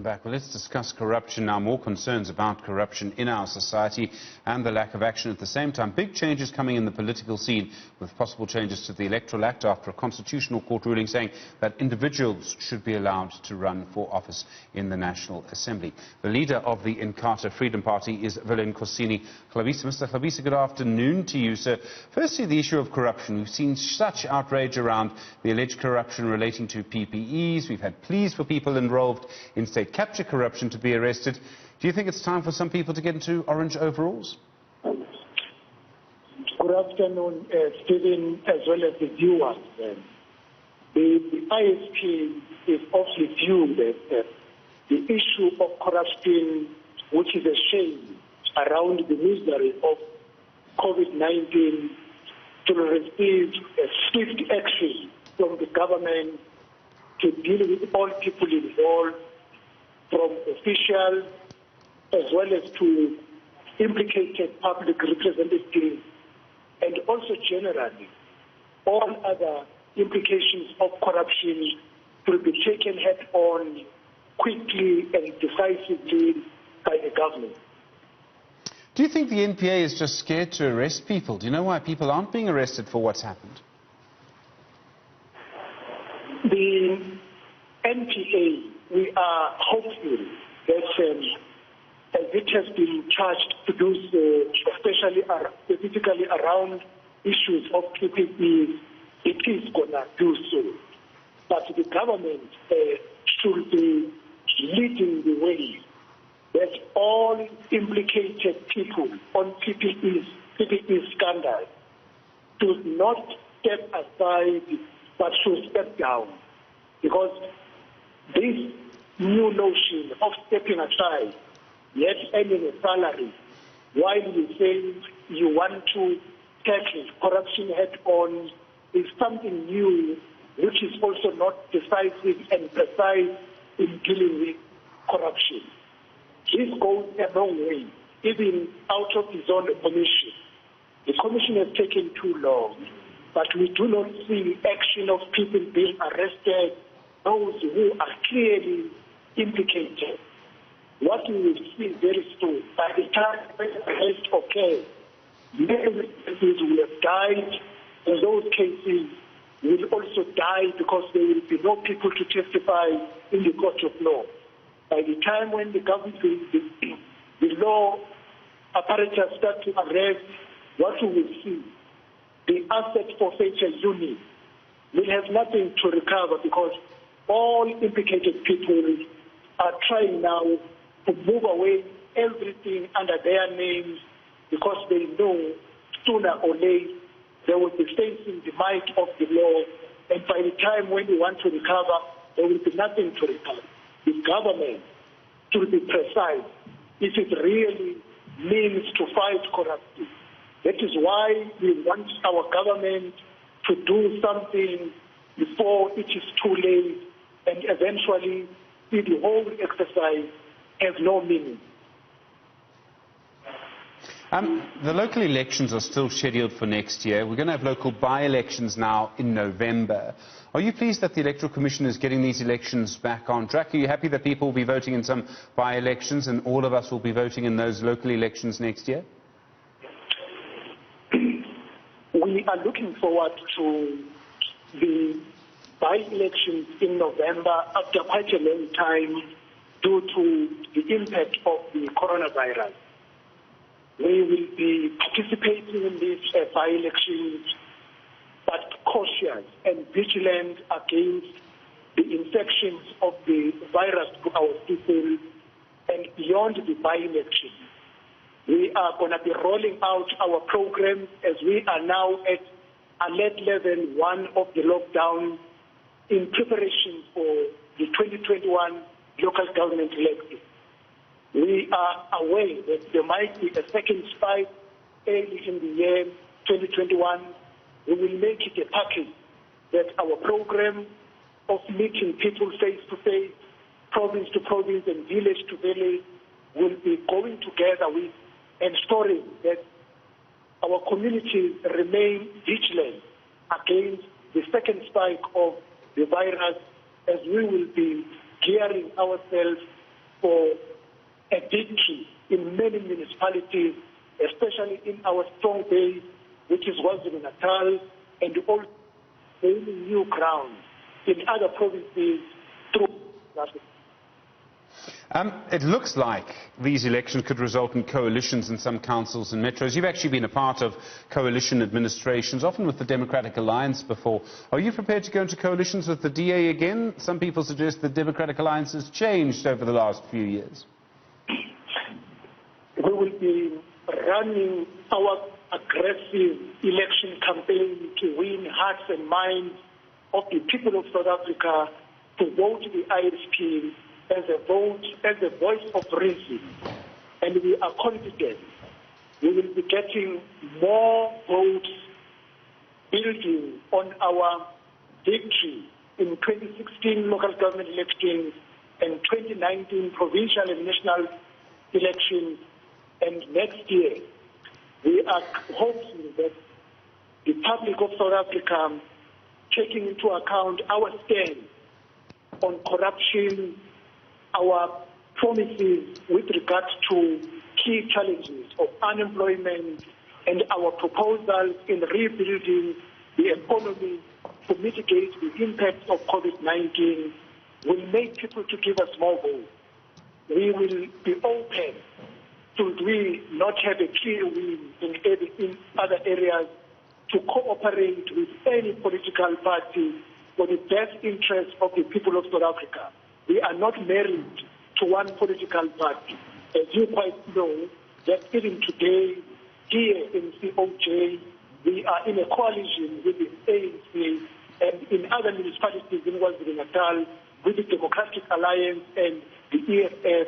Welcome back. Well, let's discuss corruption now. More concerns about corruption in our society and the lack of action at the same time. Big changes coming in the political scene with possible changes to the Electoral Act after a constitutional court ruling saying that individuals should be allowed to run for office in the National Assembly. The leader of the Inkatha Freedom Party is Velenkosini Hlabisa. Mr. Hlabisa, good afternoon to you, sir. Firstly, the issue of corruption. We've seen such outrage around the alleged corruption relating to PPEs. We've had pleas for people involved in state capture corruption to be arrested. Do you think it's time for some people to get into orange overalls? Good afternoon, Stephen, as well as the viewers. The IFP is of the view that the issue of corruption, which is a shame around the misery of COVID-19, to receive a swift action from the government to deal with all people involved, from officials as well as to implicated public representatives, and also generally all other implications of corruption will be taken head on quickly and decisively by the government. Do you think the NPA is just scared to arrest people? Do you know why people aren't being arrested for what's happened? The NPA, we are hopeful that as it has been charged to do so, specifically around issues of PPE, it is going to do so. But the government should be leading the way, that all implicated people on PPE scandal should not step aside but should step down. Because this new notion of stepping aside, yet earning a salary, while you say you want to tackle corruption head on, is something new, which is also not decisive and precise in dealing with corruption. This goes a long way, even out of his own commission. The commission has taken too long, but we do not see action of people being arrested, those who are clearly implicated. What we will see very soon, by the time the arrest occurs, many witnesses will have died, and those cases will also die because there will be no people to testify in the court of law. By the time when the government, the law apparatus start to arrest, what we will see, the asset forfeiture unit will have nothing to recover because all implicated people are trying now to move away everything under their names because they know sooner or later they will be facing the might of the law, and by the time when they want to recover, there will be nothing to recover. The government should be precise if it really means to fight corruption. That is why we want our government to do something before it is too late and eventually see the whole exercise has no meaning. The local elections are still scheduled for next year. We're going to have local by-elections now in November. Are you pleased that the Electoral Commission is getting these elections back on track? Are you happy that people will be voting in some by-elections and all of us will be voting in those local elections next year? We are looking forward to the by-elections in November after quite a long time due to the impact of the coronavirus. We will be participating in these by-elections, but cautious and vigilant against the infections of the virus to our people. And beyond the by-election, we are going to be rolling out our program as we are now at alert level 1 of the lockdown in preparation for the 2021 local government elections. We are aware that there might be a second spike early in the year 2021. We will make it a package that our program of meeting people face-to-face, province to province and village to village will be going together with ensuring that our communities remain vigilant against the second spike of the virus, as we will be gearing ourselves for a victory in many municipalities, especially in our strong base, which is KwaZulu-Natal, and also gaining new ground in other provinces through that. It looks like these elections could result in coalitions in some councils and metros. You've actually been a part of coalition administrations, often with the Democratic Alliance before. Are you prepared to go into coalitions with the DA again? Some people suggest the Democratic Alliance has changed over the last few years. We will be running our aggressive election campaign to win hearts and minds of the people of South Africa to vote the IFP as a voice of reason. And we are confident we will be getting more votes building on our victory in 2016 local government elections and 2019 provincial and national elections. And next year, we are hoping that the public of South Africa, taking into account our stand on corruption, our promises with regard to key challenges of unemployment, and our proposals in rebuilding the economy to mitigate the impact of COVID-19, will make people to give us more vote. We will be open to we not have a clear win in other areas, to cooperate with any political party for the best interest of the people of South Africa. We are not married to one political party. As you quite know, that even today, here in COJ, we are in a coalition with the ANC and in other municipalities in KwaZulu-Natal with the Democratic Alliance and the EFF.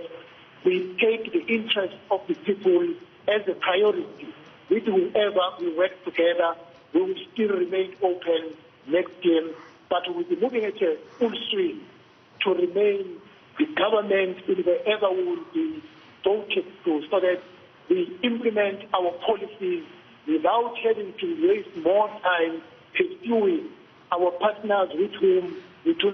We take the interest of the people as a priority. With whoever we work together, we will still remain open next year, but we will be moving at a full swing to remain the government in wherever we will be voted to, so that we implement our policies without having to waste more time pursuing our partners with whom we do